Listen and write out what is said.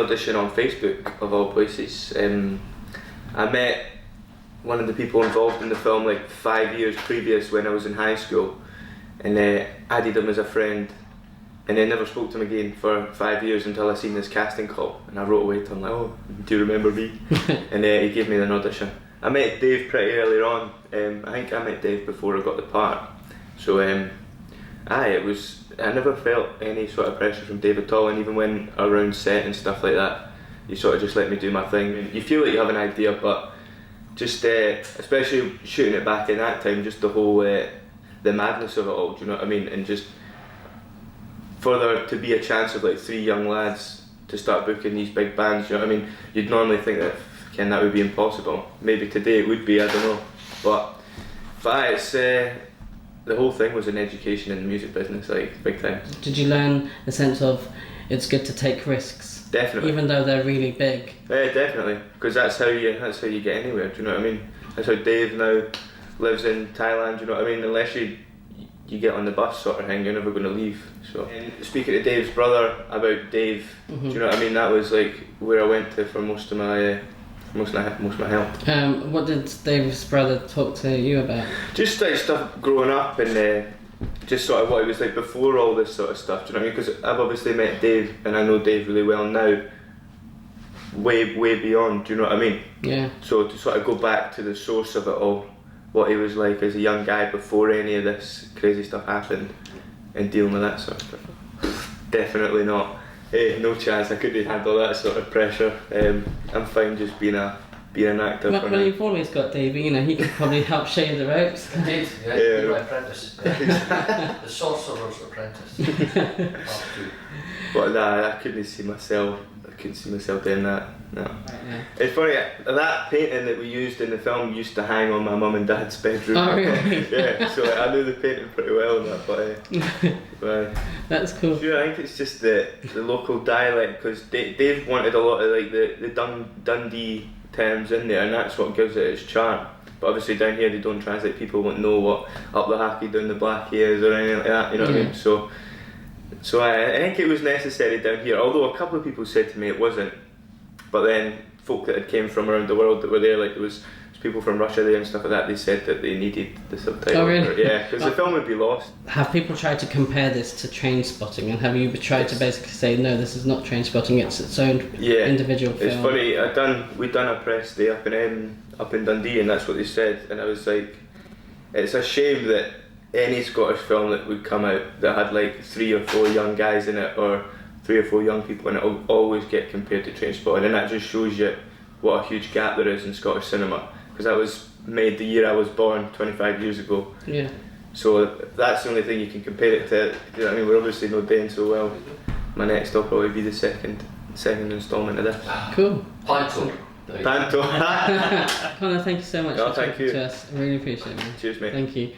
audition on Facebook, of all places. I met one of the people involved in the film like 5 years previous when I was in high school, and added him as a friend, and then never spoke to him again for 5 years until I seen this casting call, and I wrote away to him like, "Oh, do you remember me?" And he gave me an audition. I met Dave pretty early on. I think I met Dave before I got the part. So I never felt any sort of pressure from Dave at all, and even when around set and stuff like that, he sort of just let me do my thing. And you feel like you have an idea, but just especially shooting it back in that time, just the whole the madness of it all, do you know what I mean? And just for there to be a chance of like 3 young lads to start booking these big bands, you know what I mean? You'd normally think that that would be impossible. Maybe today it would be, I don't know. But it's the whole thing was an education in the music business, like big time. Did you learn the sense of it's good to take risks? Definitely. Even though they're really big. Yeah, definitely. Because that's how you get anywhere. Do you know what I mean? That's how Dave now lives in Thailand. Do you know what I mean? Unless you get on the bus sort of thing, you're never going to leave. So, and speaking to Dave's brother about Dave, do you know what I mean? That was like where I went to for most of my help. What did Dave's brother talk to you about? Just like stuff growing up, and just sort of what it was like before all this sort of stuff. Do you know what I mean? Because I've obviously met Dave, and I know Dave really well now. Way beyond. Do you know what I mean? Yeah. So to sort of go back to the source of it all, what he was like as a young guy before any of this crazy stuff happened, and dealing with that sort of stuff. Definitely not. No chance. I couldn't handle that sort of pressure. I'm fine just being an actor. Well, you've always got Dave. You know, he could probably help show you the ropes. Indeed, yeah. You're my apprentice. Yeah. The sorcerer's apprentice. But nah, I couldn't see myself doing that. No. Yeah. It's funny, that painting that we used in the film used to hang on my mum and dad's bedroom. Oh really? Yeah, so I knew the painting pretty well and that, but that's cool. Sure, I think it's just the local dialect, because Dave wanted a lot of like the Dundee terms in there, and that's what gives it its charm. But obviously down here they don't translate, people won't know what up the hacky down the black is or anything like that, you know what I mean? So I think it was necessary down here, although a couple of people said to me it wasn't. But then folk that had came from around the world that were there, like there was people from Russia there and stuff like that, they said that they needed the subtitle. Oh really? Yeah, because the film would be lost. Have people tried to compare this to Trainspotting, and have you tried to basically say, no, this is not Trainspotting, it's its own individual film? It's funny, we'd done a press day up in Dundee, and that's what they said, and I was like, it's a shame that any Scottish film that would come out that had like 3 or 4 young guys in it, or 3 or 4 young people in it, will always get compared to Trainspotting, and that just shows you what a huge gap there is in Scottish cinema, because that was made the year I was born 25 years ago. Yeah. So that's the only thing you can compare it to. You know what I mean? We're obviously not doing so well. My next will probably be the second instalment of this. Cool. Panto. Conor, thank you so much for thank talking you. to us. I really appreciate it, man. Cheers, mate. Thank you.